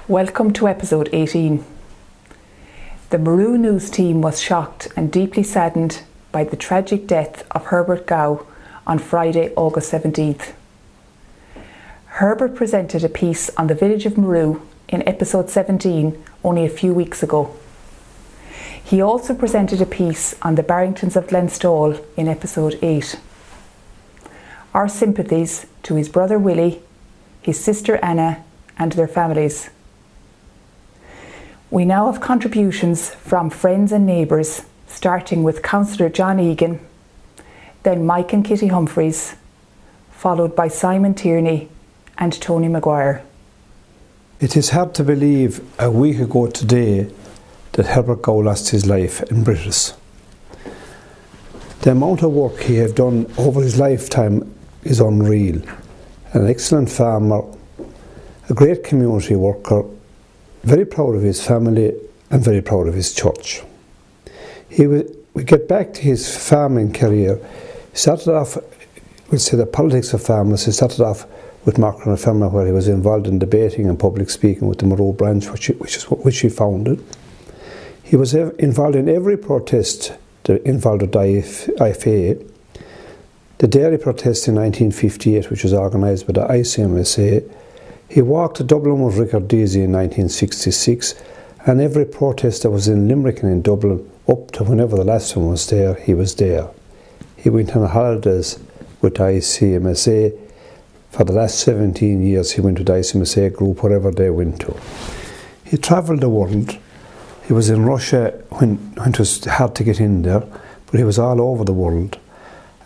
Welcome to episode 18. The Murroe news team was shocked and deeply saddened by the tragic death of Herbert Gow on Friday, August 17th. Herbert presented a piece on the village of Murroe in episode 17 only a few weeks ago. He also presented a piece on the Barringtons of Glenstall in episode 8. Our sympathies to his brother Willie, his sister Anna and their families. We now have contributions from friends and neighbours, starting with Councillor John Egan, then Mike and Kitty Humpreys, followed by Simon Tierney and Tony McGuire. It is hard to believe a week ago today that Herbert Gow lost his life in Britis. The amount of work he had done over his lifetime is unreal. An excellent farmer, a great community worker, very proud of his family and very proud of his church. We get back to his farming career. He started off, we'll say the politics of farmers, he started off with Mark and Farmer, where he was involved in debating and public speaking with the Murroe branch, which he founded. He was involved in every protest that involved the IFA. The dairy protest in 1958, which was organised by the ICMSA. He walked to Dublin with Richard Deasy in 1966, and every protest that was in Limerick and in Dublin, up to whenever the last one was there, he was there. He went on holidays with the ICMSA. For the last 17 years, he went to the ICMSA group, wherever they went to. He travelled the world. He was in Russia when it was hard to get in there, but he was all over the world.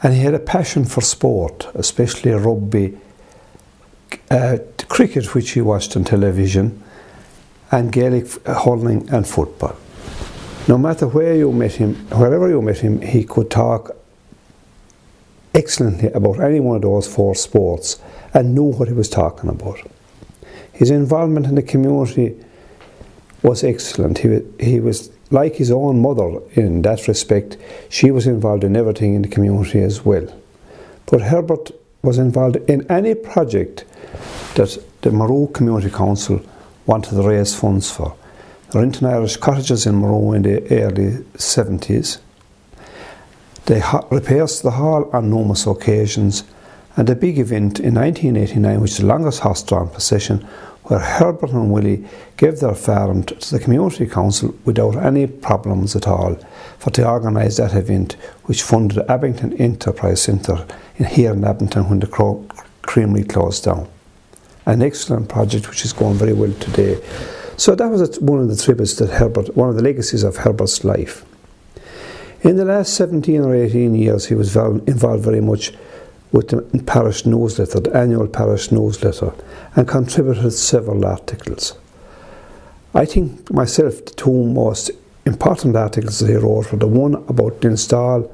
And he had a passion for sport, especially rugby, cricket, which he watched on television, and Gaelic hurling and football. No matter where you met him, wherever you met him, he could talk excellently about any one of those four sports and knew what he was talking about. His involvement in the community was excellent. He was like his own mother in that respect. She was involved in everything in the community as well. But Herbert was involved in any project that the Murroe Community Council wanted to raise funds for. There were Inter-Irish cottages in Murroe in the early 70s. They repairs to the hall on numerous occasions, and a big event in 1989, which is the longest horse-drawn procession, where Herbert and Willie gave their farm to the Community Council without any problems at all, for to organise that event, which funded the Abington Enterprise Centre here in Abington when the creamery closed down. An excellent project which is going very well today. So that was one of the tributes that one of the legacies of Herbert's life. In the last 17 or 18 years, he was involved very much with the parish newsletter, the annual parish newsletter, and contributed several articles. I think myself the two most important articles that he wrote were the one about Glenstall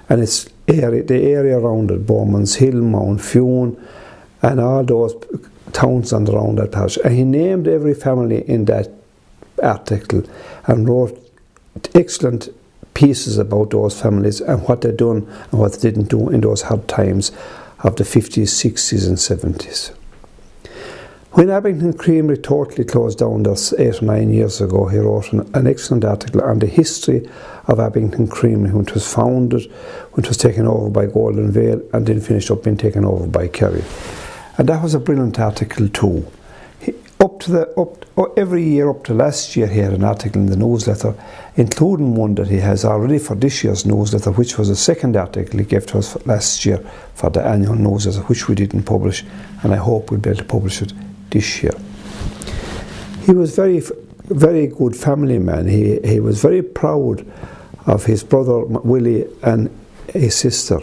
and the area around it, Bowman's Hill, Mount Fune, and all those towns around that parish. And he named every family in that article and wrote excellent pieces about those families and what they'd done and what they didn't do in those hard times of the 50s, 60s and 70s. When Abington Creamery totally closed down 8 or 9 years ago, he wrote an excellent article on the history of Abington Creamery, when it was founded, when it was taken over by Golden Vale and then finished up being taken over by Kerry. And that was a brilliant article too. Every year up to last year, he had an article in the newsletter, including one that he has already for this year's newsletter, which was a second article he gave to us last year for the annual newsletter, which we didn't publish, and I hope we'll be able to publish it this year. He was very good family man. He was very proud of his brother Willie and his sister,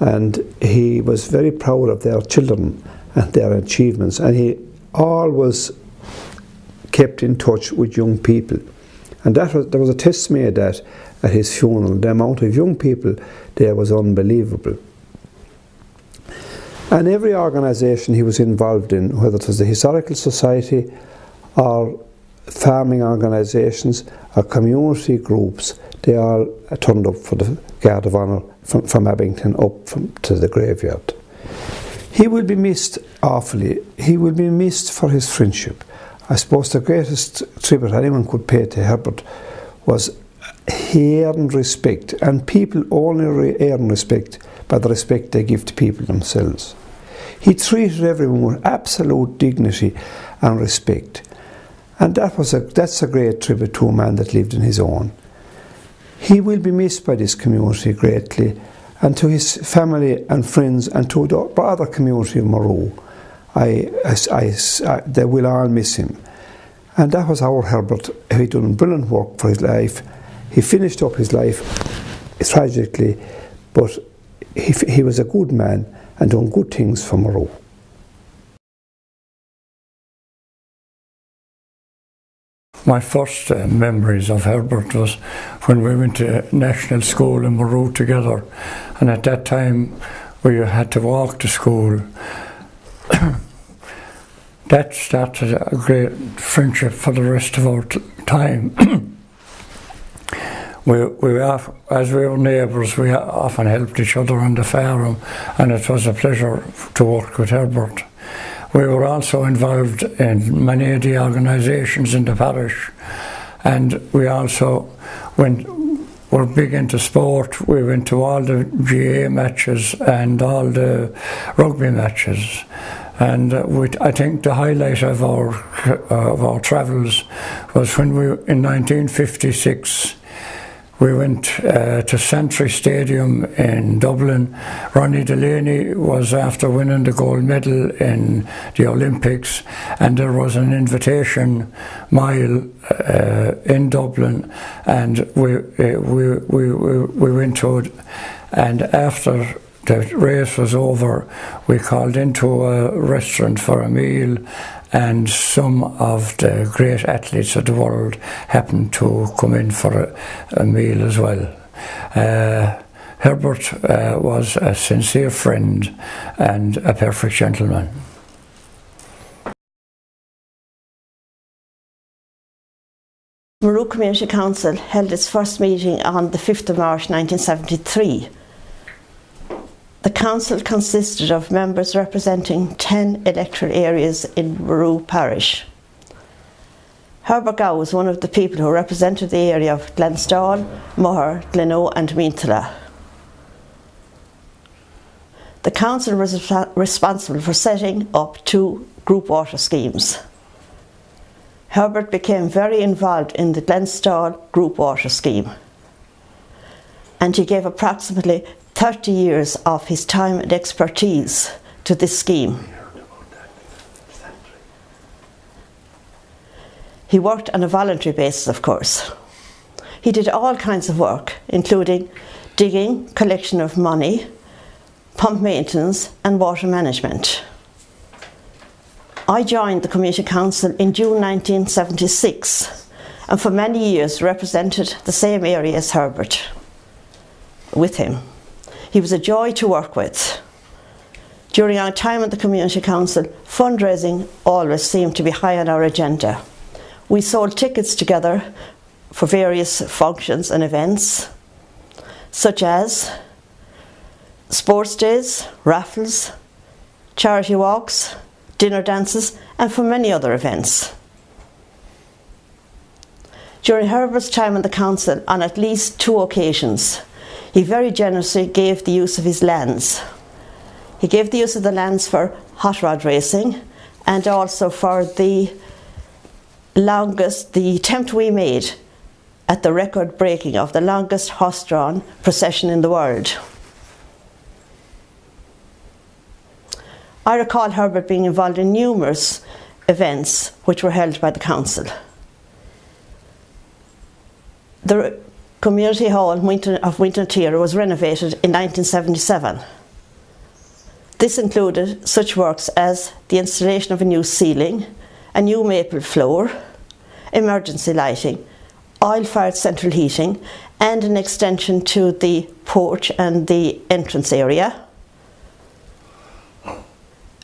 and he was very proud of their children and their achievements, and he always kept in touch with young people. And there was a test made at his funeral. The amount of young people there was unbelievable. And every organisation he was involved in, whether it was the Historical Society or farming organisations or community groups, they all turned up for the Guard of Honour from Abington up to the graveyard. He will be missed awfully. He will be missed for his friendship. I suppose the greatest tribute anyone could pay to Herbert was he earned respect, and people only earn respect by the respect they give to people themselves. He treated everyone with absolute dignity and respect, and that's a great tribute to a man that lived in his own. He will be missed by this community greatly, and to his family and friends and to the broader community of Murroe. They will all miss him. And that was our Herbert. He done brilliant work for his life. He finished up his life tragically, but he was a good man and done good things for Murroe. My first memories of Herbert was when we went to national school in Murroe together, and at that time we had to walk to school. That started a great friendship for the rest of our time. As we were neighbours, we often helped each other on the farm, and it was a pleasure to work with Herbert. We were also involved in many of the organisations in the parish, and we also were big into sport. We went to all the GA matches and all the rugby matches. And I think the highlight of our travels was when in 1956 we went to Santry Stadium in Dublin. Ronnie Delaney was after winning the gold medal in the Olympics, and there was an invitation mile in Dublin, and we went to it. And after the race was over, we called into a restaurant for a meal, and some of the great athletes of the world happened to come in for a meal as well. Herbert was a sincere friend and a perfect gentleman. Murroe Community Council held its first meeting on the 5th of March 1973. The council consisted of members representing 10 electoral areas in Murroe parish. Herbert Gow was one of the people who represented the area of Glenstall, Murroe, Gleno and Meantala. The council was responsible for setting up 2 group water schemes. Herbert became very involved in the Glenstall group water scheme, and he gave approximately 30 years of his time and expertise to this scheme. He worked on a voluntary basis, of course. He did all kinds of work, including digging, collection of money, pump maintenance and water management. I joined the Community Council in June 1976, and for many years represented the same area as Herbert with him. He was a joy to work with. During our time at the Community Council, fundraising always seemed to be high on our agenda. We sold tickets together for various functions and events, such as sports days, raffles, charity walks, dinner dances, and for many other events. During Herbert's time on the council, on at least 2 occasions, he very generously gave the use of his lands. He gave the use of the lands for hot rod racing, and also for the attempt we made at the record breaking of the longest horse-drawn procession in the world. I recall Herbert being involved in numerous events which were held by the council. The Community Hall of Winton Tier was renovated in 1977. This included such works as the installation of a new ceiling, a new maple floor, emergency lighting, oil-fired central heating, and an extension to the porch and the entrance area.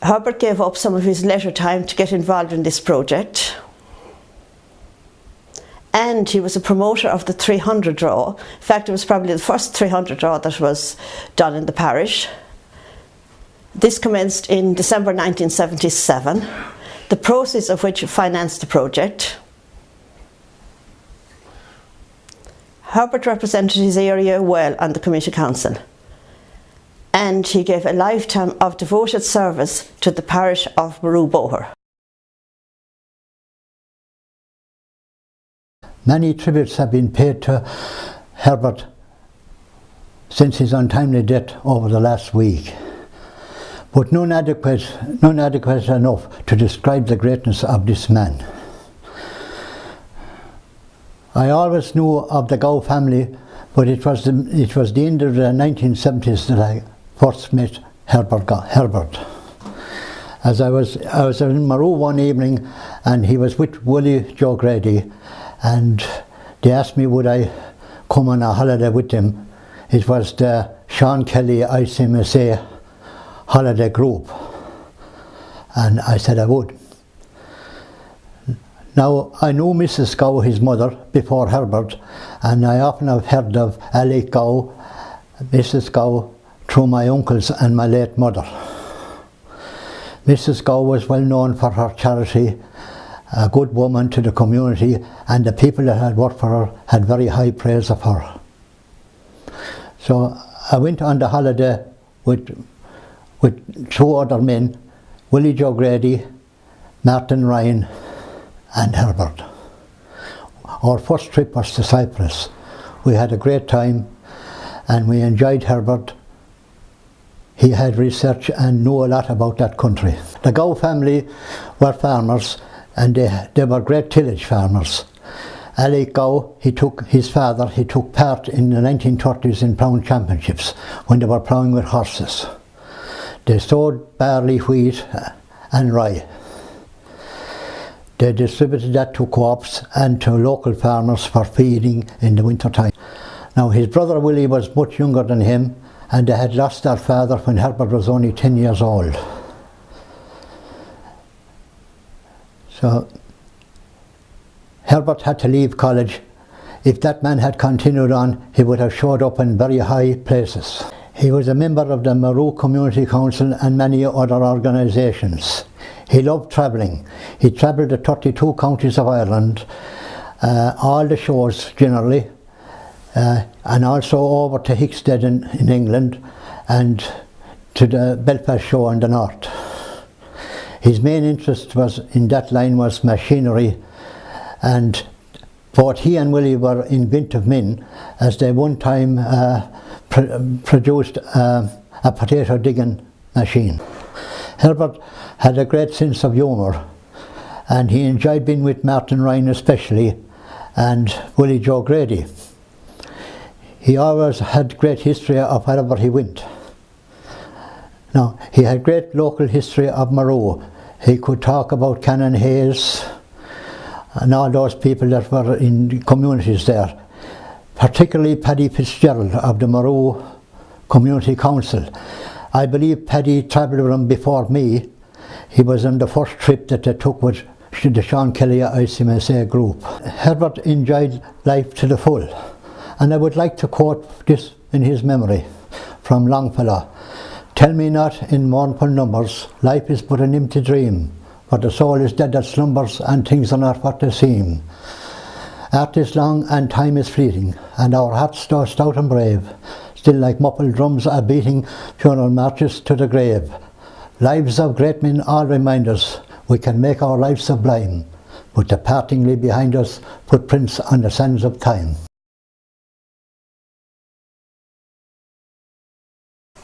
Herbert gave up some of his leisure time to get involved in this project. And he was a promoter of the 300 draw. In fact, it was probably the first 300 draw that was done in the parish. This commenced in December 1977. the proceeds of which financed the project. Herbert represented his area well on the Community Council, and he gave a lifetime of devoted service to the parish of Murroe. Many tributes have been paid to Herbert since his untimely death over the last week, but none adequate enough to describe the greatness of this man. I always knew of the Gow family, but it was the end of the 1970s that I first met Herbert. As I was in Murroe one evening, and he was with Willie Joe Grady, and they asked me would I come on a holiday with them. It was the Sean Kelly ICMSA holiday group, and I said I would. Now, I knew Mrs. Gow, his mother, before Herbert, and I often have heard of Alec Gow, Mrs. Gow, through my uncles and my late mother. Mrs. Gow was well known for her charity, a good woman to the community, and the people that had worked for her had very high praise of her. So I went on the holiday with two other men, Willie Joe Grady, Martin Ryan, and Herbert. Our first trip was to Cyprus. We had a great time and we enjoyed Herbert. He had research and knew a lot about that country. The Gow family were farmers, and they were great tillage farmers. Alec Gow, his father took part in the 1930s in ploughing championships when they were ploughing with horses. They sowed barley, wheat and rye. They distributed that to co-ops and to local farmers for feeding in the winter time. Now, his brother Willie was much younger than him, and they had lost their father when Herbert was only 10 years old. So Herbert had to leave college. If that man had continued on, he would have showed up in very high places. He was a member of the Murroe Community Council and many other organisations. He loved travelling. He travelled to 32 counties of Ireland, all the shows generally, and also over to Hickstead in England and to the Belfast show in the north. His main interest in that line was machinery, and both he and Willie were inventive men, as they one time produced a potato digging machine. Herbert had a great sense of humour, and he enjoyed being with Martin Ryan especially, and Willie Joe Grady. He always had great history of wherever he went. Now, he had great local history of Murroe. He could talk about Canon Hayes and all those people that were in communities there, particularly Paddy Fitzgerald of the Murroe Community Council. I believe Paddy travelled with him before me. He was on the first trip that they took with the Sean Kelly ICMSA group. Herbert enjoyed life to the full, and I would like to quote this in his memory from Longfellow. "Tell me not in mournful numbers, life is but an empty dream, for the soul is dead that slumbers, and things are not what they seem. Art is long and time is fleeting, and our hearts though stout and brave, still like muffled drums are beating funeral marches to the grave. Lives of great men all remind us, we can make our lives sublime, but the parting leave behind us footprints on the sands of time."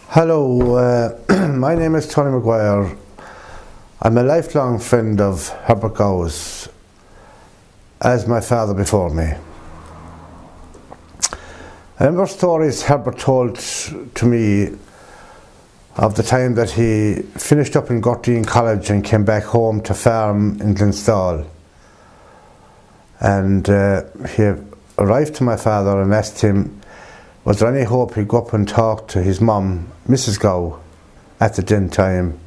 Hello, my name is Tony McGuire. I'm a lifelong friend of Herbert Gow's, as my father before me. I remember stories Herbert told to me of the time that he finished up in Gortine College and came back home to farm in Glenstall. And he arrived to my father and asked him, was there any hope he'd go up and talk to his mum, Mrs. Gow, at the din time,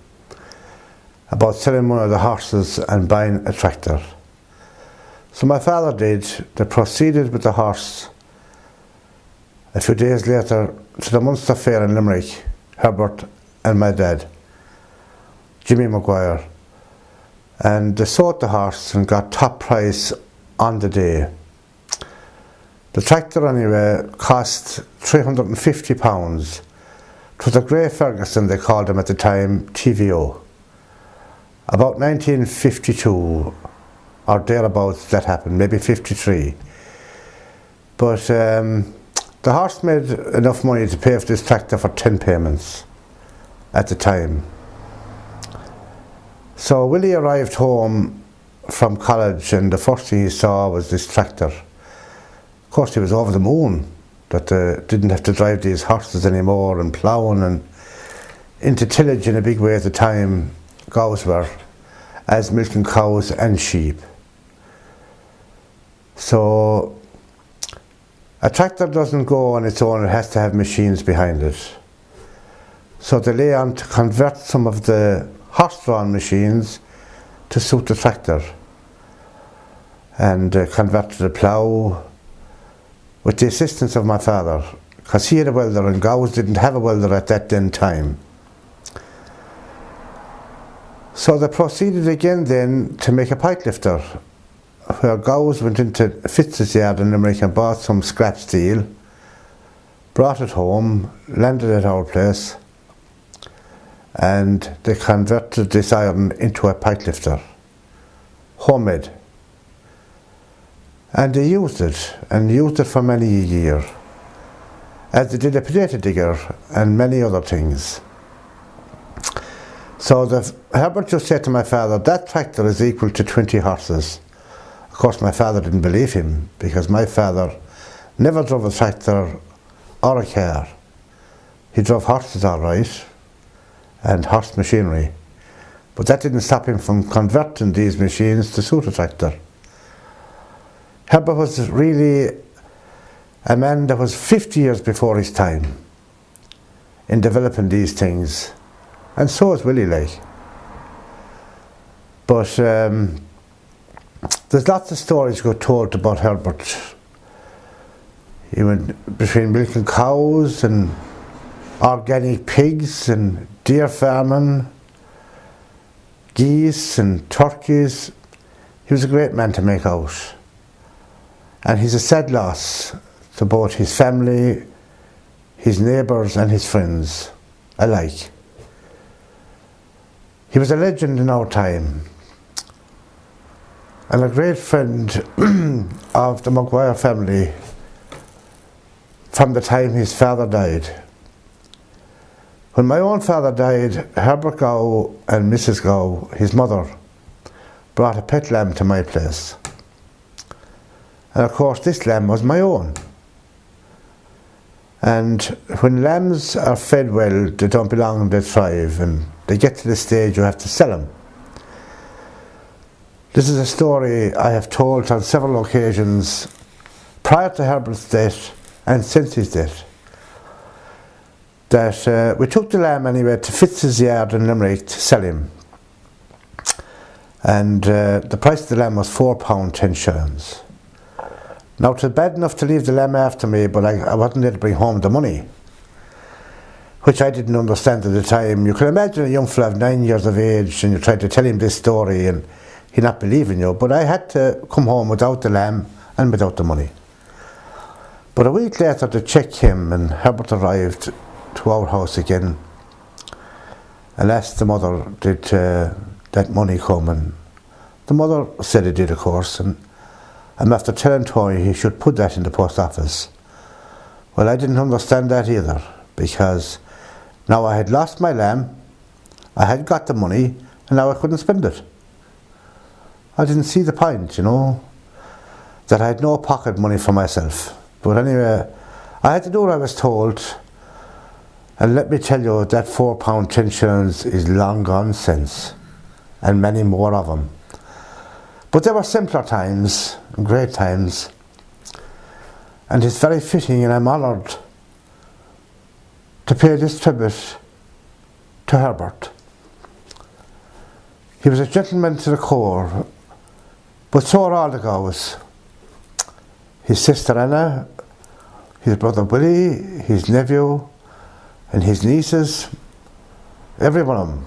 about selling one of the horses and buying a tractor. So my father did. They proceeded with the horse a few days later to the Munster Fair in Limerick, Herbert and my dad, Jimmy McGuire. and they sold the horse and got top price on the day. The tractor anyway cost £350. It was a grey Ferguson, they called him at the time, TVO. About 1952 or thereabouts that happened, maybe 53. But the horse made enough money to pay for this tractor for 10 payments at the time. So Willie arrived home from college and the first thing he saw was this tractor. Of course he was over the moon that they didn't have to drive these horses anymore and ploughing and into tillage in a big way at the time, cows were, as milking cows and sheep. So a tractor doesn't go on its own, it has to have machines behind it. So they lay on to convert some of the horse-drawn machines to suit the tractor, and converted the plough with the assistance of my father, because he had a welder and Gows didn't have a welder at that then time. So they proceeded again then to make a pike lifter, where Gows went into Fitz's yard in Limerick and bought some scrap steel, brought it home, landed at our place, and they converted this iron into a pike lifter, homemade. And they used it, and used it for many a year, as they did a potato digger and many other things. So Herbert just said to my father, that tractor is equal to 20 horses. Of course my father didn't believe him, because my father never drove a tractor or a car. He drove horses all right, and horse machinery, but that didn't stop him from converting these machines to suit a tractor. Herbert was really a man that was 50 years before his time in developing these things, and so is Willie like. But there's lots of stories got told about Herbert. He went between milking cows and organic pigs and deer farming, geese and turkeys. He was a great man to make out. And he's a sad loss to both his family, his neighbours and his friends alike. He was a legend in our time, and a great friend of the McGuire family from the time his father died. When my own father died, Herbert Gow and Mrs. Gow, his mother, brought a pet lamb to my place. And of course this lamb was my own. And when lambs are fed well, they don't belong, they thrive, and they get to the stage you have to sell them. This is a story I have told on several occasions prior to Herbert's death and since his death. That we took the lamb anyway to Fitz's yard in Limerick to sell him. And the price of the lamb was £4.10. Now it was bad enough to leave the lamb after me, but I wasn't able to bring home the money, which I didn't understand at the time. You can imagine a young fella of 9 years of age and you try to tell him this story and he'd not believe in you, but I had to come home without the lamb and without the money. But a week later the cheque came and Herbert arrived to our house again and asked the mother, did that money come? And the mother said it did, of course, and after telling Tony he should put that in the post office. Well, I didn't understand that either, because now I had lost my lamb, I had got the money, and now I couldn't spend it. I didn't see the point, you know, that I had no pocket money for myself. But anyway, I had to do what I was told, and let me tell you that £4.10 is long gone since, and many more of them. But there were simpler times, great times, and it's very fitting, and I'm honoured to pay this tribute to Herbert. He was a gentleman to the core, but so are all the Gows. His sister Anna, his brother Willie, his nephew, and his nieces, every one of them.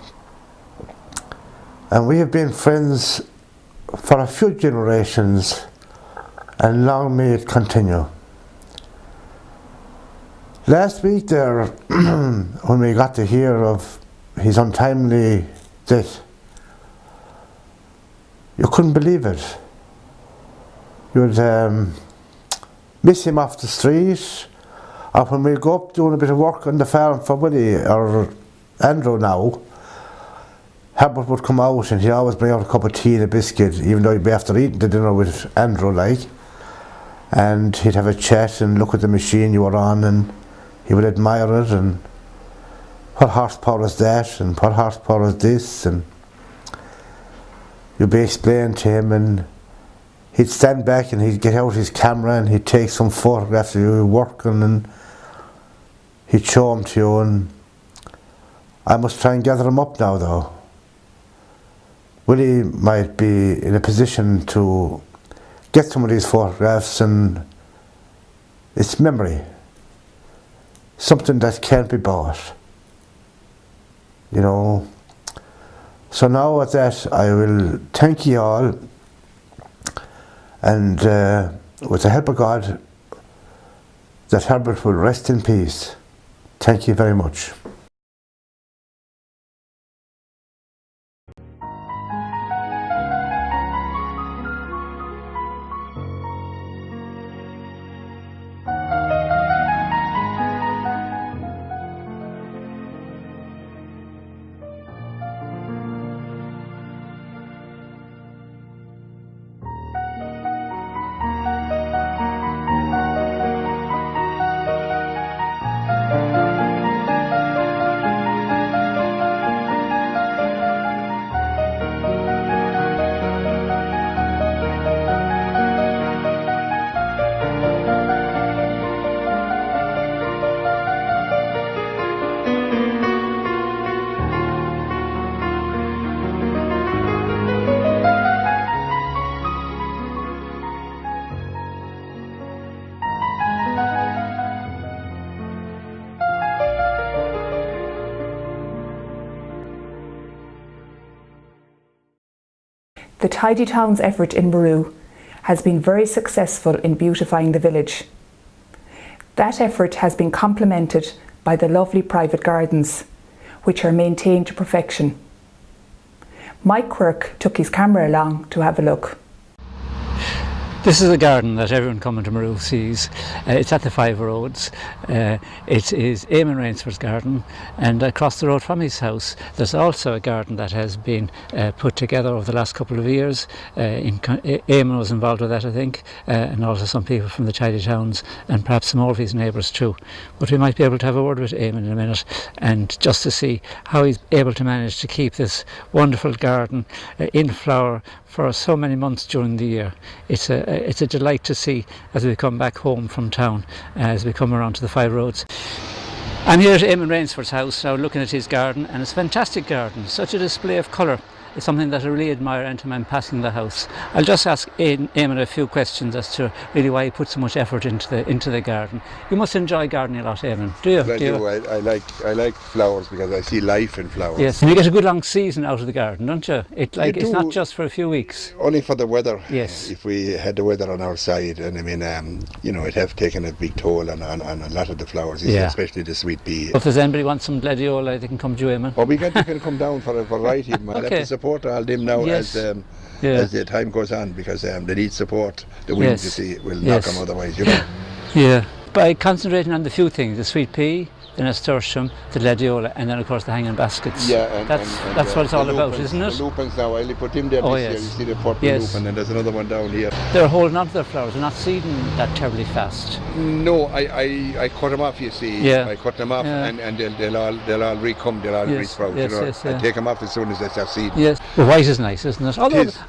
And we have been friends for a few generations, and long may it continue. Last week there, when we got to hear of his untimely death, you couldn't believe it. You would miss him off the street, or when we go up doing a bit of work on the farm for Willie or Andrew now, Herbert would come out and he'd always bring out a cup of tea and a biscuit, even though he'd be after eating the dinner with Andrew, like. And he'd have a chat and look at the machine you were on, and he would admire it, and what horsepower is that, and what horsepower is this, and you'd be explaining to him, and he'd stand back and he'd get out his camera and he'd take some photographs of you working, and he'd show them to you. And I must try and gather them up now, though. Willie might be in a position to get some of these photographs, and it's memory, something that can't be bought, you know. So now at that, I will thank you all, and with the help of God, that Herbert will rest in peace. Thank you very much. The Tidy Towns effort in Murroe has been very successful in beautifying the village. That effort has been complemented by the lovely private gardens, which are maintained to perfection. Mike Quirk took his camera along to have a look. This is a garden that everyone coming to Murroe sees. It's at the Five Roads. It is Eamon Rainsford's garden, and across the road from his house there's also a garden that has been put together over the last couple of years. Eamon was involved with that, I think, and also some people from the Tidy Towns and perhaps some more of his neighbours too. But we might be able to have a word with Eamon in a minute, and just to see how he's able to manage to keep this wonderful garden in flower for so many months during the year. It's a delight to see as we come back home from town, as we come around to the Five Roads. I'm here at Eamon Rainsford's house now, looking at his garden, and it's a fantastic garden, such a display of colour. It's something that I really admire anytime I'm passing the house. I'll just ask Eamon a few questions as to really why he put so much effort into the garden. You must enjoy gardening a lot, Eamon, do you? I do. I like flowers because I see life in flowers. Yes, and you get a good long season out of the garden, don't you? It's not just for a few weeks. Only for the weather. Yes. If we had the weather on our side, and I mean, it have taken a big toll on a lot of the flowers, especially the sweet pea. If there's anybody wants some gladiola, they can come to Eamon. Oh, we can come down for a variety of them. I'll have to support all them now as the time goes on, because they need support. The wind, you see, will knock them otherwise, you know. Yeah, by concentrating on the few things, the sweet pea, the nasturtium, the gladiola, and then of course the hanging baskets. Yeah, that's what it's all about, isn't it? The lupins now, I only put them there this year. You see the purple lupin, and there's another one down here. They're holding on to their flowers, they're not seeding that terribly fast. No, I cut them off, you see. Yeah. I cut them off, and they'll all re-come, they'll all re-sprout, you know. I take them off as soon as they start seeding. Yes, well, white is nice, isn't it?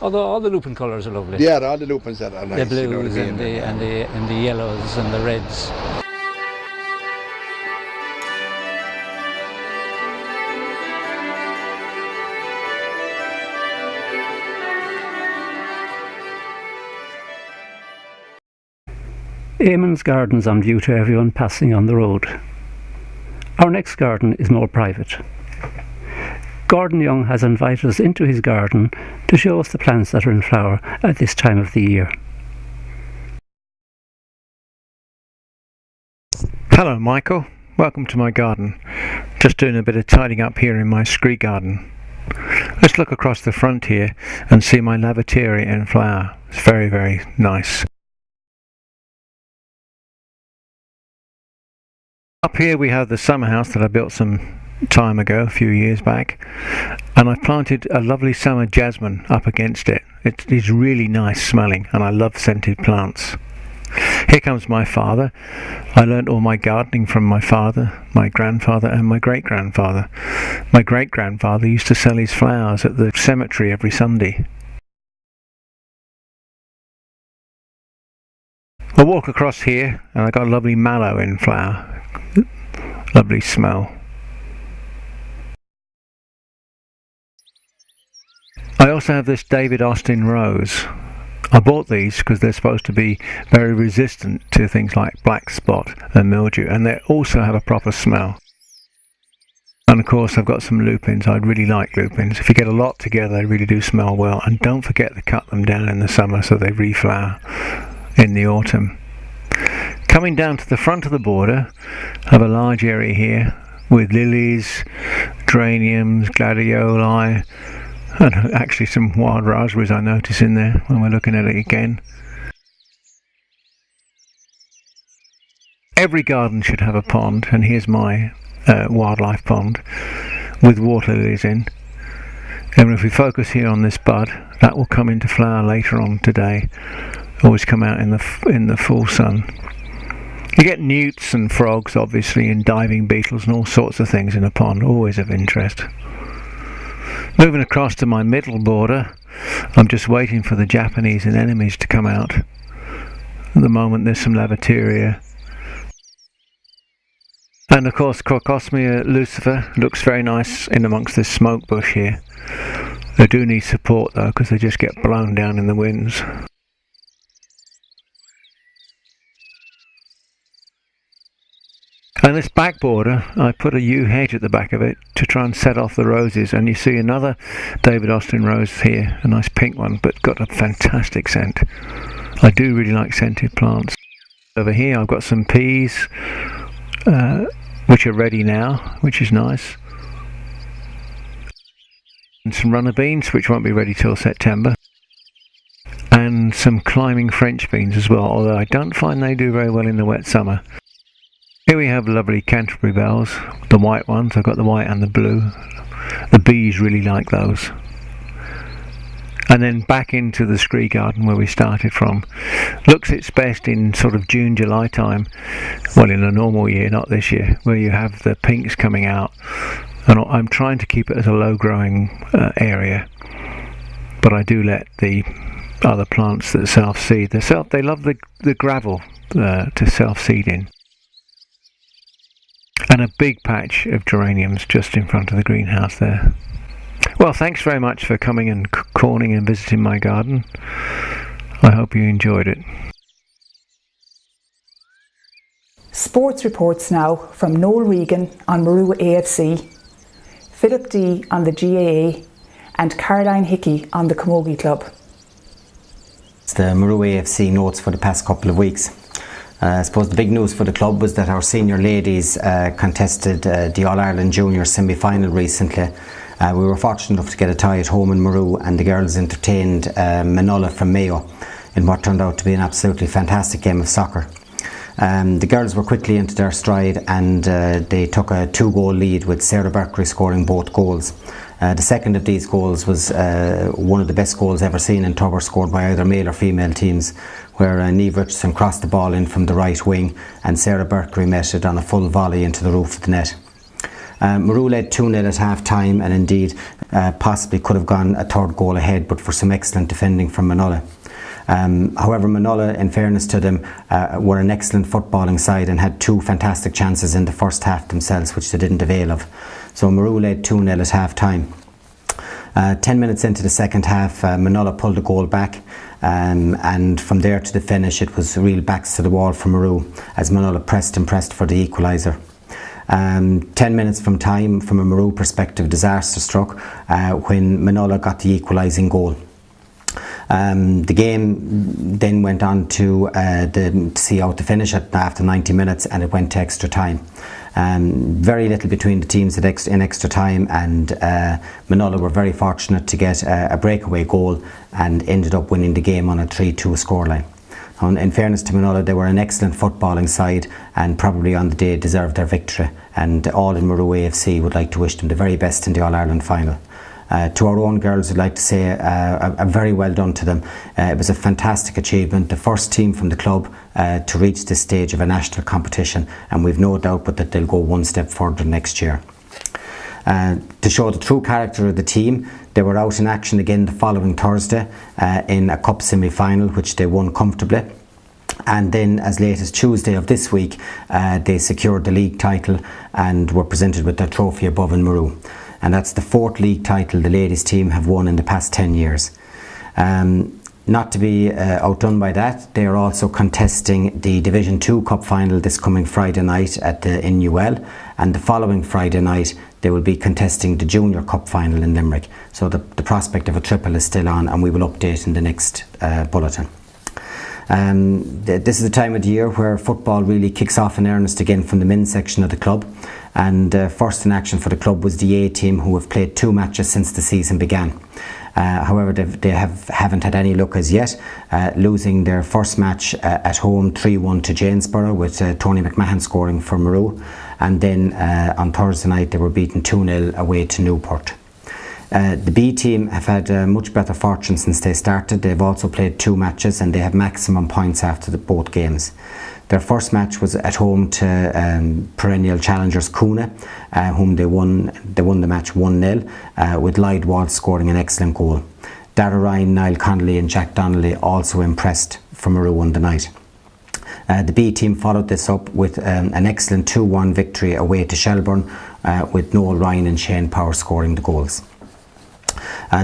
Although all the lupin colours are lovely. Yeah, all the lupins are nice. The blues, you know what I mean? and the yellows and the reds. Eamon's garden's on view to everyone passing on the road. Our next garden is more private. Gordon Young has invited us into his garden to show us the plants that are in flower at this time of the year. Hello Michael, welcome to my garden. Just doing a bit of tidying up here in my scree garden. Let's look across the front here and see my lavatieri in flower. It's very, very nice. Up here we have the summer house that I built some time ago, a few years back, and I planted a lovely summer jasmine up against it. It is really nice smelling and I love scented plants. Here comes my father. I learnt all my gardening from my father, my grandfather and my great-grandfather. My great-grandfather used to sell his flowers at the cemetery every Sunday. I walk across here and I got a lovely mallow in flower. Lovely smell. I also have this David Austin rose. I bought these because they're supposed to be very resistant to things like black spot and mildew, and they also have a proper smell. And of course I've got some lupins. I'd really like lupins. If you get a lot together they really do smell well, and don't forget to cut them down in the summer so they reflower in the autumn. Coming down to the front of the border, I have a large area here with lilies, geraniums, gladioli, and actually some wild raspberries I notice in there when we're looking at it again. Every garden should have a pond, and here's my wildlife pond with water lilies in. And if we focus here on this bud, that will come into flower later on today. Always come out in the full sun. You get newts and frogs obviously, and diving beetles and all sorts of things in a pond, always of interest. Moving across to my middle border, I'm just waiting for the Japanese anemones to come out. At the moment there's some lavateria. And of course Crocosmia lucifer looks very nice in amongst this smoke bush here. They do need support though, because they just get blown down in the winds. And this back border, I put a yew hedge at the back of it to try and set off the roses, and you see another David Austin rose here, a nice pink one, but got a fantastic scent. I do really like scented plants. Over here I've got some peas, which are ready now, which is nice. And some runner beans, which won't be ready till September. And some climbing French beans as well, although I don't find they do very well in the wet summer. Here we have lovely Canterbury bells, the white ones. I've got the white and the blue. The bees really like those. And then back into the scree garden where we started from. Looks its best in sort of June, July time. Well, in a normal year, not this year, where you have the pinks coming out. And I'm trying to keep it as a low growing area. But I do let the other plants that self-seed. They love the gravel to self-seed in. And a big patch of geraniums just in front of the greenhouse there. Well, thanks very much for coming and calling and visiting my garden. I hope you enjoyed it. Sports reports now from Noel Regan on Murroe AFC, Philip D on the GAA, and Caroline Hickey on the Camogie Club. It's the Murroe AFC notes for the past couple of weeks. I suppose the big news for the club was that our senior ladies contested the All-Ireland Junior semi-final recently. We were fortunate enough to get a tie at home in Murroe, and the girls entertained Manola from Mayo in what turned out to be an absolutely fantastic game of soccer. The girls were quickly into their stride, and they took a 2-goal lead with Sarah Berkery scoring both goals. The second of these goals was one of the best goals ever seen in Tubber, scored by either male or female teams, where Niamh Richardson crossed the ball in from the right wing and Sarah Berkery met it on a full volley into the roof of the net. Murroe led 2-0 at half time, and indeed possibly could have gone a third goal ahead but for some excellent defending from Manola. However, Manola, in fairness to them, were an excellent footballing side and had 2 fantastic chances in the first half themselves, which they didn't avail of. So Murroe led 2-0 at half time. 10 minutes into the second half, Manola pulled a goal back, and from there to the finish it was real backs to the wall for Murroe as Manola pressed and pressed for the equaliser. 10 minutes from time, from a Murroe perspective, disaster struck when Manola got the equalising goal. The game then went on to see out the finish after 90 minutes, and it went to extra time. Very little between the teams in extra time, and Manola were very fortunate to get a breakaway goal and ended up winning the game on a 3-2 scoreline. In fairness to Manola, they were an excellent footballing side and probably on the day deserved their victory, and all in Murroe AFC would like to wish them the very best in the All-Ireland final. To our own girls, I'd like to say a very well done to them. It was a fantastic achievement, the first team from the club to reach this stage of a national competition, and we've no doubt but that they'll go one step further next year. To show the true character of the team, they were out in action again the following Thursday in a cup semi-final, which they won comfortably. And then as late as Tuesday of this week, they secured the league title and were presented with their trophy above in Murroe. And that's the 4th league title the ladies team have won in the past 10 years. Not to be outdone by that, they are also contesting the Division 2 Cup final this coming Friday night in UL, and the following Friday night they will be contesting the Junior Cup final in Limerick. So the prospect of a triple is still on, and we will update in the next bulletin. This is the time of the year where football really kicks off in earnest again from the men's section of the club, and first in action for the club was the A team, who have played 2 matches since the season began. However, they haven't had any luck as yet, losing their first match at home 3-1 to Janesborough, with Tony McMahon scoring for Murroe, and then on Thursday night they were beaten 2-0 away to Newport. The B team have had much better fortune since they started. They've also played 2 matches and they have maximum points after both games. Their first match was at home to perennial challengers Coona, whom they won the match 1-0, with Lloyd Walt scoring an excellent goal. Dara Ryan, Niall Connolly and Jack Donnelly also impressed for Murroe on the night. The B team followed this up with an excellent 2-1 victory away to Shelbourne, with Noel Regan and Shane Power scoring the goals.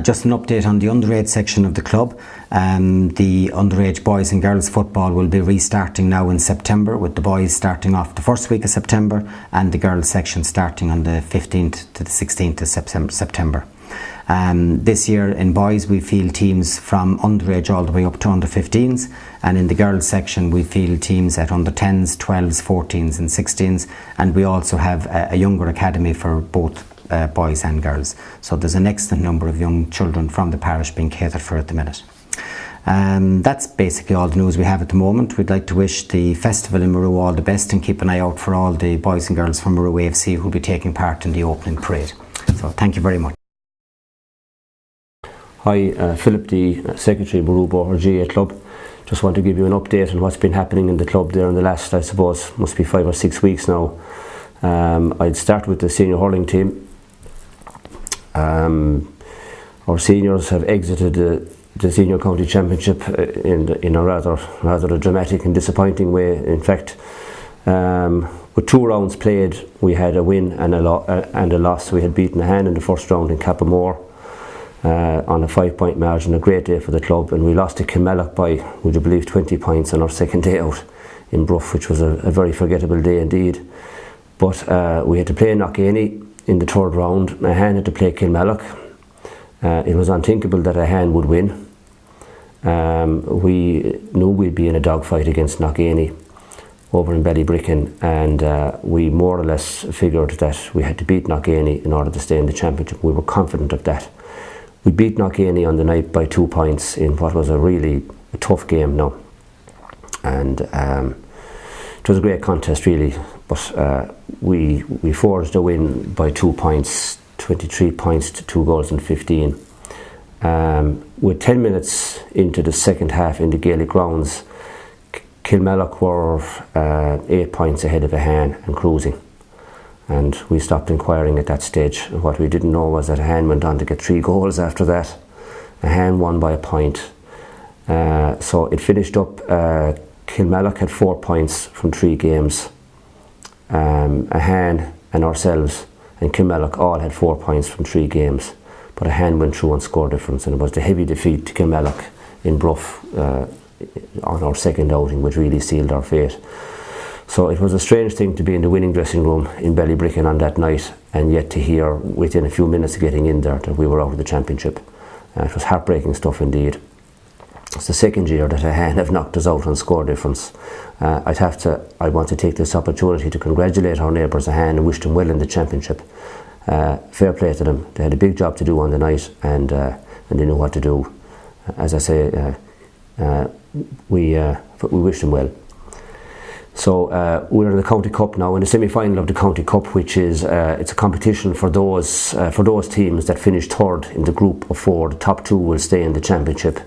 Just an update on the underage section of the club. The underage boys and girls football will be restarting now in September, with the boys starting off the first week of September and the girls section starting on the 15th to the 16th of September. This year in boys we field teams from underage all the way up to under 15s, and in the girls section we field teams at under 10s, 12s, 14s and 16s, and we also have a younger academy for both boys and girls. So there's an excellent number of young children from the parish being catered for at the minute. That's basically all the news we have at the moment. We'd like to wish the festival in Murroe all the best and keep an eye out for all the boys and girls from Murroe AFC who will be taking part in the opening parade. So thank you very much. Hi, Philip, the Secretary of Murroe Bohar GA Club. Just want to give you an update on what's been happening in the club there in the last, I suppose, must be 5 or 6 weeks now. I'd start with the senior hurling team. Our seniors have exited the Senior County Championship in a rather dramatic and disappointing way. In fact, with 2 rounds played, we had a win and a loss. We had beaten a hand in the first round in Cappamore on a 5-point margin, a great day for the club, and we lost to Kilmallock by, would you believe, 20 points on our second day out in Bruff, which was a very forgettable day indeed. But we had to play Knockany in the 3rd round. A hand had to play Kilmallock. It was unthinkable that a hand would win. We knew we'd be in a dogfight against Knockany over in Ballybricken, and we more or less figured that we had to beat Knockany in order to stay in the championship. We were confident of that. We beat Knockany on the night by 2 points in what was a really tough game now, and it was a great contest really, but we forged a win by 2 points, 23 points to 2 goals and 15. With 10 minutes into the second half in the Gaelic grounds, Kilmallock were 8 points ahead of Ahan and cruising, and we stopped inquiring at that stage. What we didn't know was that Ahan went on to get 3 goals after that. Ahan won by a point, so it finished up. Kilmallock had 4 points from 3 games. Ahan and ourselves and Kilmallock all had 4 points from 3 games, but Ahan went through on score difference, and it was the heavy defeat to Kilmallock in Bruff on our second outing which really sealed our fate. So it was a strange thing to be in the winning dressing room in Ballybricken on that night, and yet to hear within a few minutes of getting in there that we were out of the championship. It was heartbreaking stuff indeed. It's the second year that Ahane have knocked us out on score difference. I want to take this opportunity to congratulate our neighbours Ahane and wish them well in the championship. Fair play to them. They had a big job to do on the night, and they knew what to do. As I say, we wish them well. So we're in the County Cup now, in the semi-final of the County Cup, which is it's a competition for those teams that finish third in the group of 4. The top 2 will stay in the championship.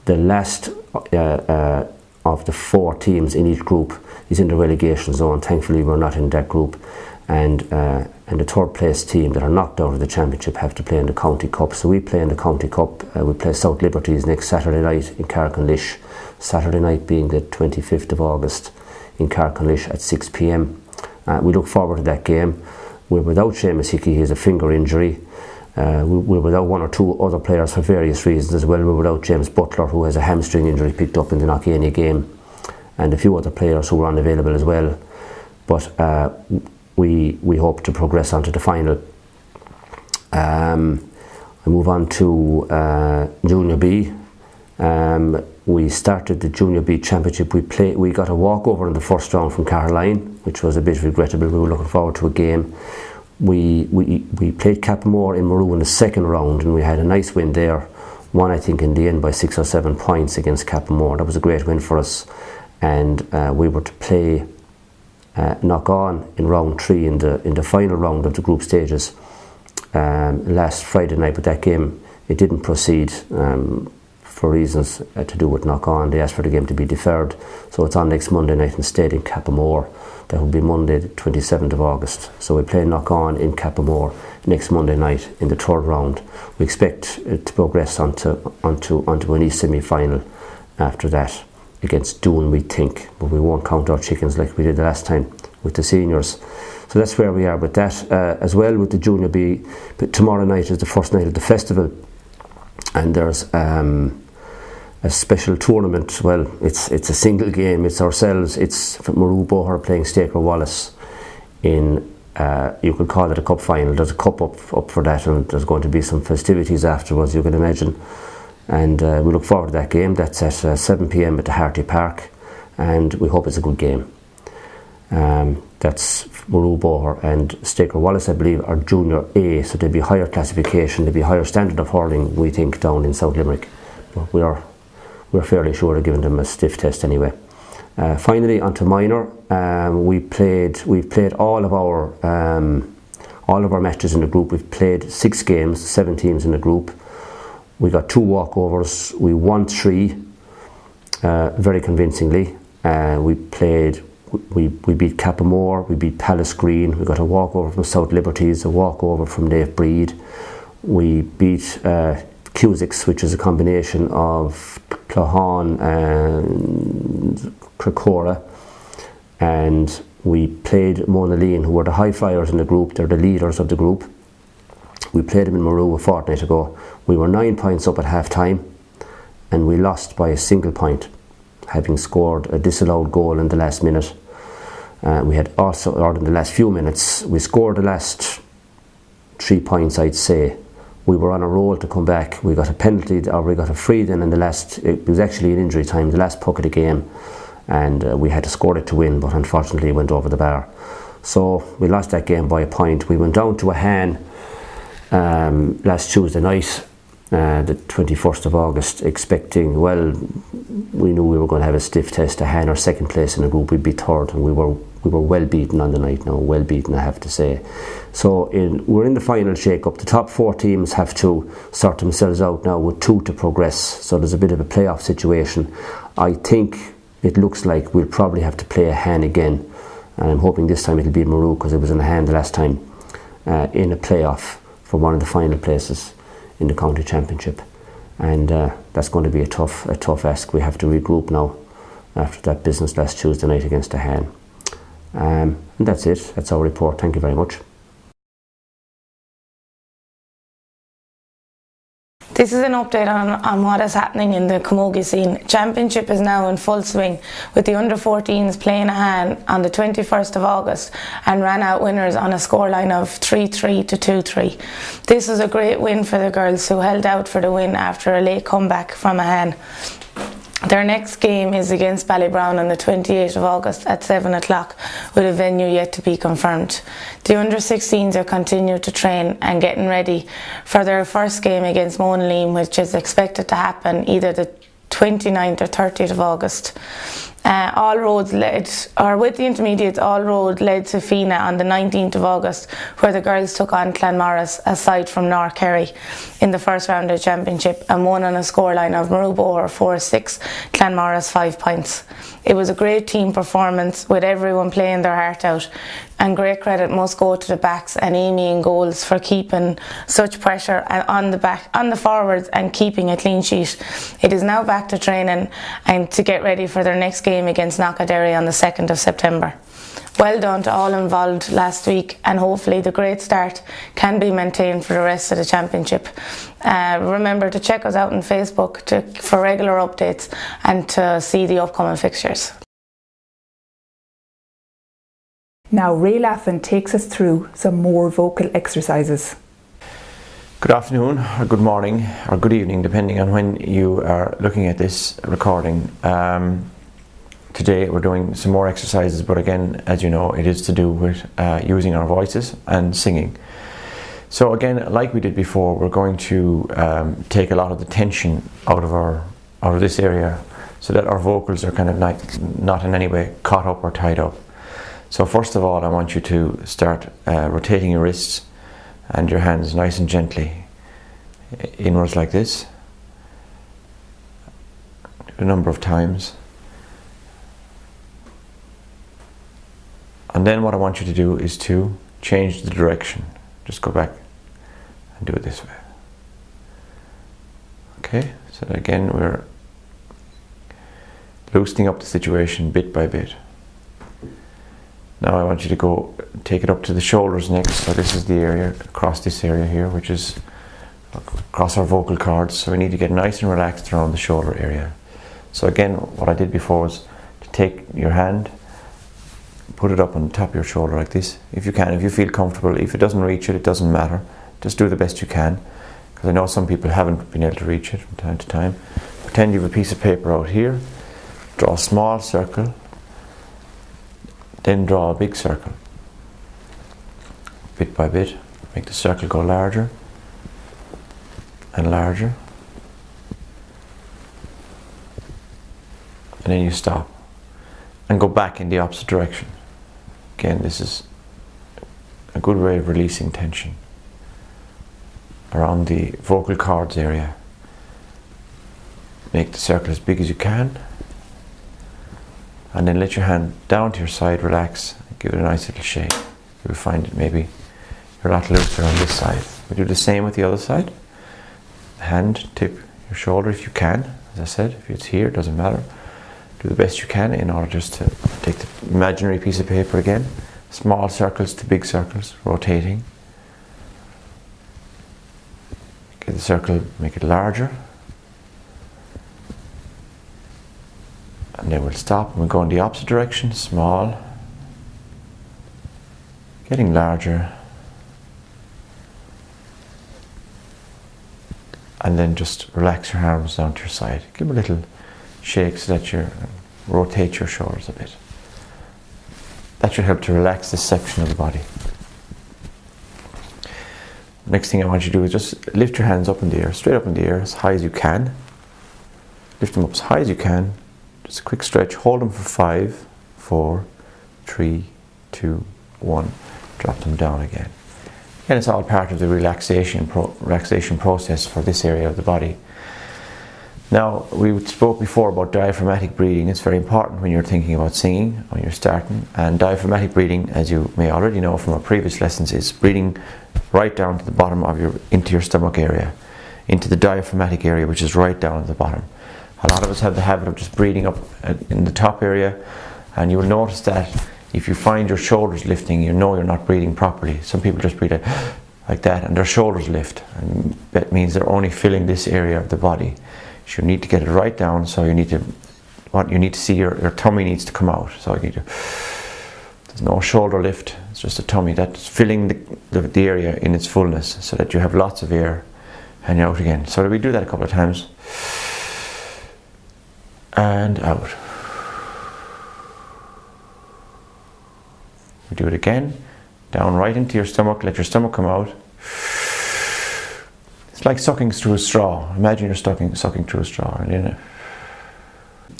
The last of the 4 teams in each group is in the relegation zone. Thankfully, we're not in that group, and the third place team that are knocked out of the championship have to play in the County Cup. So we play in the County Cup. We play South Liberties next Saturday night in Carricklish. Saturday night being the 25th of August. In Carricklish at 6 p.m. We look forward to that game. We're without Seamus Hickey, he has a finger injury. We're without 1 or 2 other players for various reasons as well. We're without James Butler, who has a hamstring injury picked up in the Knockany game, and a few other players who are unavailable as well. But we hope to progress on to the final. I move on to Junior B. We started the Junior B Championship. We got a walkover in the first round from Caroline, which was a bit regrettable. We were looking forward to a game. We played Capamore in Murroe in the second round, and we had a nice win there. Won, I think, in the end by 6 or 7 points against Capamore. That was a great win for us. And we were to play Knock On in round 3 in the final round of the group stages last Friday night. But that game, it didn't proceed. For reasons to do with Knock On. They asked for the game to be deferred, so it's on next Monday night instead in Capamore. That will be Monday the 27th of August. So we play Knock On in Capamore next Monday night in the third round. We expect to progress onto an East semi-final after that against Doon, we think, but we won't count our chickens like we did the last time with the seniors. So that's where we are with that. As well with the Junior B, but tomorrow night is the first night of the festival, and there's a special tournament. Well, it's a single game. It's ourselves. It's Murroe Boher playing Staker Wallace in you could call it a cup final. There's a cup up for that, and there's going to be some festivities afterwards, you can imagine. And we look forward to that game. That's at 7 p.m. at the Harty Park, and we hope it's a good game. That's Murroe Boher and Staker Wallace, I believe, are Junior A, so there'll be higher classification, there'll be higher standard of hurling, we think, down in South Limerick. But we're fairly sure of giving them a stiff test anyway. Finally, onto minor. We've played all of our matches in the group. We've played 6 games, 7 teams in the group. We got 2 walkovers. We won 3 very convincingly. We beat Capamore, we beat Palace Green, we got a walkover from South Liberties, a walkover from Dave Breed. We beat Cusicks, which is a combination of Clohan and Cricora, and we played Monaleen, who were the high flyers in the group. They're the leaders of the group. We played them in Murroe a fortnight ago. We were 9 points up at half time, and we lost by a single point, having scored a disallowed goal in the last minute. We had also, or in the last few minutes, we scored the last 3 points, I'd say. We were on a roll to come back. We got a penalty, or we got a free then in the last, it was actually in injury time, the last puck of the game, and we had to score it to win, but unfortunately it went over the bar. So we lost that game by a point. We went down to Ahane last Tuesday night, the 21st of August, expecting, well, we knew we were going to have a stiff test. Ahane are second place in the group, we'd be third, and we were well beaten on the night now, well beaten I have to say. So we're in the final shake-up. The top 4 teams have to sort themselves out now with 2 to progress, so there's a bit of a playoff situation. I think it looks like we'll probably have to play Ahane again, and I'm hoping this time it'll be in Murroe, because it was in Ahane the last time, in a playoff for one of the final places in the county championship, and that's going to be a tough ask. We have to regroup now after that business last Tuesday night against Ahane. And that's it. That's our report. Thank you very much. This is an update on what is happening in the camogie scene. Championship is now in full swing, with the under-14s playing a hand on the 21st of August and ran out winners on a scoreline of 3-3 to 2-3. This was a great win for the girls, who held out for the win after a late comeback from a hand. Their next game is against Ballybrown on the 28th of August at 7 o'clock, with a venue yet to be confirmed. The under-16s are continuing to train and getting ready for their first game against Monaleen, which is expected to happen either the 29th or 30th of August. With the intermediates, All Road led to Fina on the 19th of August, where the girls took on Clanmorris, aside from North Kerry, in the first round of the championship, and won on a scoreline of Murroe 4-6, Clanmorris 5 points. It was a great team performance, with everyone playing their heart out, and great credit must go to the backs and Amy in goals for keeping such pressure on the forwards and keeping a clean sheet. It is now back to training and to get ready for their next game against Knockaderry on the 2nd of September. Well done to all involved last week, and hopefully the great start can be maintained for the rest of the championship. Remember to check us out on Facebook for regular updates and to see the upcoming fixtures. Now Ray Laffin takes us through some more vocal exercises. Good afternoon, or good morning, or good evening, depending on when you are looking at this recording. Today we're doing some more exercises, but again, as you know, it is to do with using our voices and singing. So again, like we did before, we're going to take a lot of the tension out of this area, so that our vocals are kind of not in any way caught up or tied up. So first of all, I want you to start rotating your wrists and your hands nice and gently inwards like this, a number of times. And then what I want you to do is to change the direction. Just go back and do it this way. Okay, so again we're loosening up the situation bit by bit. Now I want you to take it up to the shoulders next. So this is the area, across this area here, which is across our vocal cords. So we need to get nice and relaxed around the shoulder area. So again, what I did before was to take your hand, put it up on the top of your shoulder like this, if you can, if you feel comfortable. If it doesn't reach it, it doesn't matter. Just do the best you can, because I know some people haven't been able to reach it from time to time. Pretend you have a piece of paper out here, draw a small circle, then draw a big circle. Bit by bit, make the circle go larger and larger. And then you stop and go back in the opposite direction. Again, this is a good way of releasing tension around the vocal cords area. Make the circle as big as you can, and then let your hand down to your side, relax, give it a nice little shake. You'll find it maybe you're a lot looser on this side. We do the same with the other side. Hand, tip your shoulder if you can. As I said, if it's here, it doesn't matter. Do the best you can in order just to take the imaginary piece of paper again. Small circles to big circles, rotating. Get the circle, make it larger. And then we'll stop and we'll go in the opposite direction, small, getting larger, and then just relax your arms down to your side. Give a little shake so that you rotate your shoulders a bit. That should help to relax this section of the body. Next thing I want you to do is just lift your hands up in the air, straight up in the air, as high as you can. Lift them up as high as you can. Just a quick stretch. Hold them for 5, 4, 3, 2, 1. Drop them down again. And it's all part of the relaxation process for this area of the body. Now, we spoke before about diaphragmatic breathing. It's very important when you're thinking about singing, when you're starting. And diaphragmatic breathing, as you may already know from our previous lessons, is breathing right down to the bottom of into your stomach area, into the diaphragmatic area, which is right down at the bottom. A lot of us have the habit of just breathing up in the top area, and you will notice that if you find your shoulders lifting, you know you're not breathing properly. Some people just breathe out, like that, and their shoulders lift, and that means they're only filling this area of the body. So you need to get it right down, so you need to see your tummy needs to come out. So there's no shoulder lift, it's just a tummy that's filling the area in its fullness, so that you have lots of air and out again. So we do that a couple of times. And out. We do it again. Down right into your stomach, let your stomach come out. It's like sucking through a straw. Imagine you're sucking through a straw.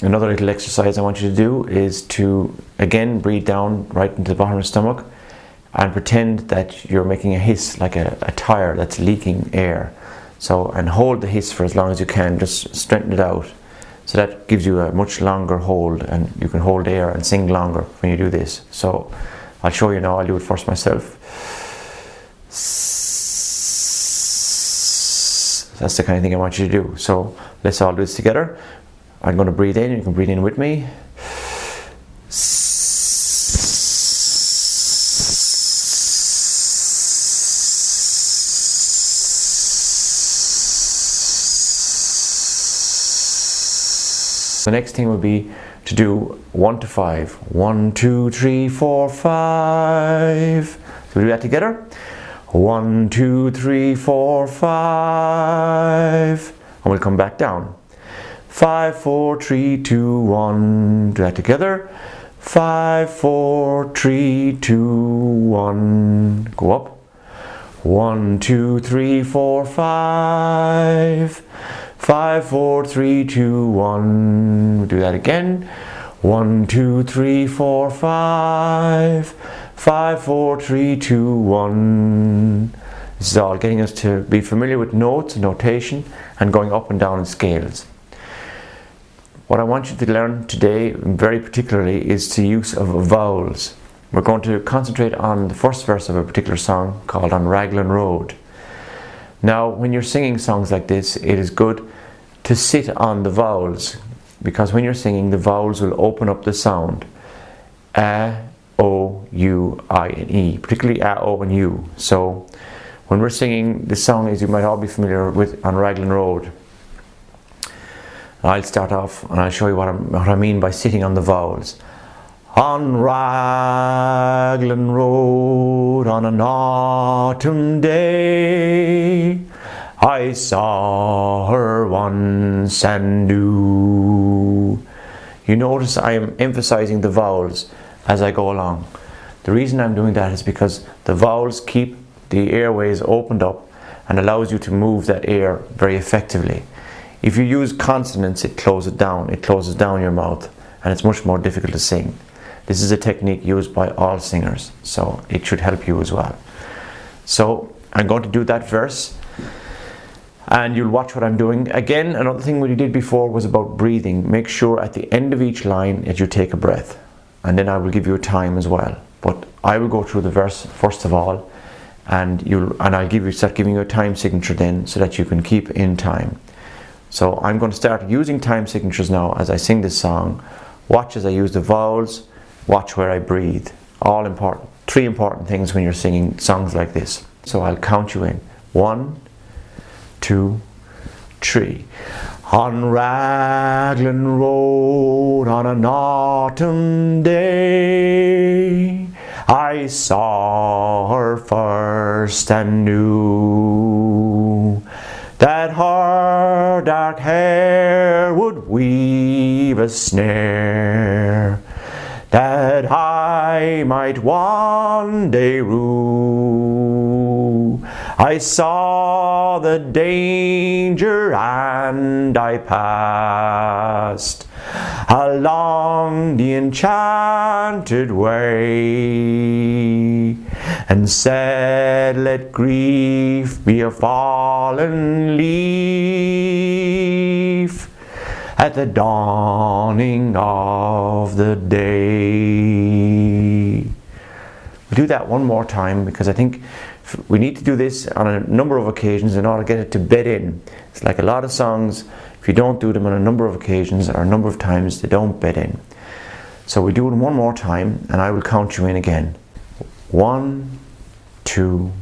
Another little exercise I want you to do is to, again, breathe down right into the bottom of the stomach and pretend that you're making a hiss, like a tire that's leaking air. So, and hold the hiss for as long as you can, just strengthen it out. So that gives you a much longer hold, and you can hold air and sing longer when you do this. So I'll show you now, I'll do it first myself. That's the kind of thing I want you to do. So let's all do this together. I'm going to breathe in, you can breathe in with me. The next thing would be to do 1 to 5. 1, 2, 3, 4, 5. So we do that together. 1, 2, 3, 4, 5. And we'll come back down. 5, 4, 3, 2, 1. Do that together. 5, 4, 3, 2, 1. Go up. 1, 2, 3, 4, 5. 5, 4, 3, 2, 1. We'll do that again. 1, 2, 3, 4, 5. 5, 4, 3, 2, 1. This is all getting us to be familiar with notes and notation and going up and down in scales. What I want you to learn today, very particularly, is the use of vowels. We're going to concentrate on the first verse of a particular song called On Raglan Road. Now, when you're singing songs like this, it is good to sit on the vowels, because when you're singing, the vowels will open up the sound. A, O, U, I, and E, particularly A, O, and U. So when we're singing this song, as you might all be familiar with, On Raglan Road, I'll start off and I'll show you what I mean by sitting on the vowels. On Raglan Road on an autumn day, I saw her once and knew. You notice I am emphasizing the vowels as I go along. The reason I'm doing that is because the vowels keep the airways opened up and allows you to move that air very effectively. If you use consonants, it closes down. It closes down your mouth and it's much more difficult to sing. This is a technique used by all singers, so it should help you as well. So I'm going to do that verse and you'll watch what I'm doing. Again, another thing we did before was about breathing. Make sure at the end of each line that you take a breath, and then I will give you a time as well. But I will go through the verse first of all, and I'll start giving you a time signature then, so that you can keep in time. So I'm going to start using time signatures now as I sing this song. Watch as I use the vowels, watch where I breathe. All important, 3 important things when you're singing songs like this. So I'll count you in. 1, 2, 3. On Raglan Road on an autumn day, I saw her first and knew that her dark hair would weave a snare that I might one day rue. I saw the danger and I passed along the enchanted way and said, let grief be a fallen leaf at the dawning of the day. We'll do that one more time, because I think we need to do this on a number of occasions in order to get it to bed in. It's like a lot of songs, if you don't do them on a number of occasions or a number of times, they don't bed in. So we do it one more time and I will count you in again. 1, 2,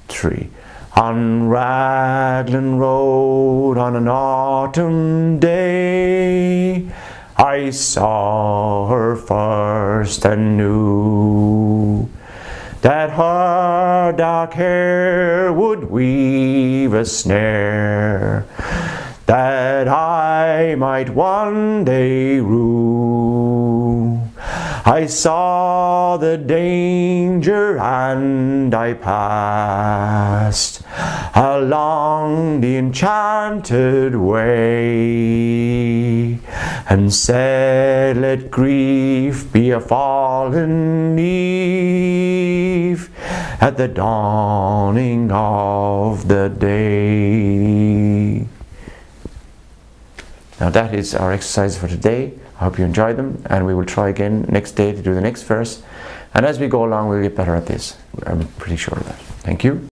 3. On Raglan Road on an autumn day, I saw her first and knew that her dark hair would weave a snare that I might one day rue. I saw the danger and I passed along the enchanted way and said, let grief be a fallen eve at the dawning of the day. Now that is our exercise for today. I hope you enjoyed them, and we will try again next day to do the next verse. And as we go along, we'll get better at this. I'm pretty sure of that. Thank you.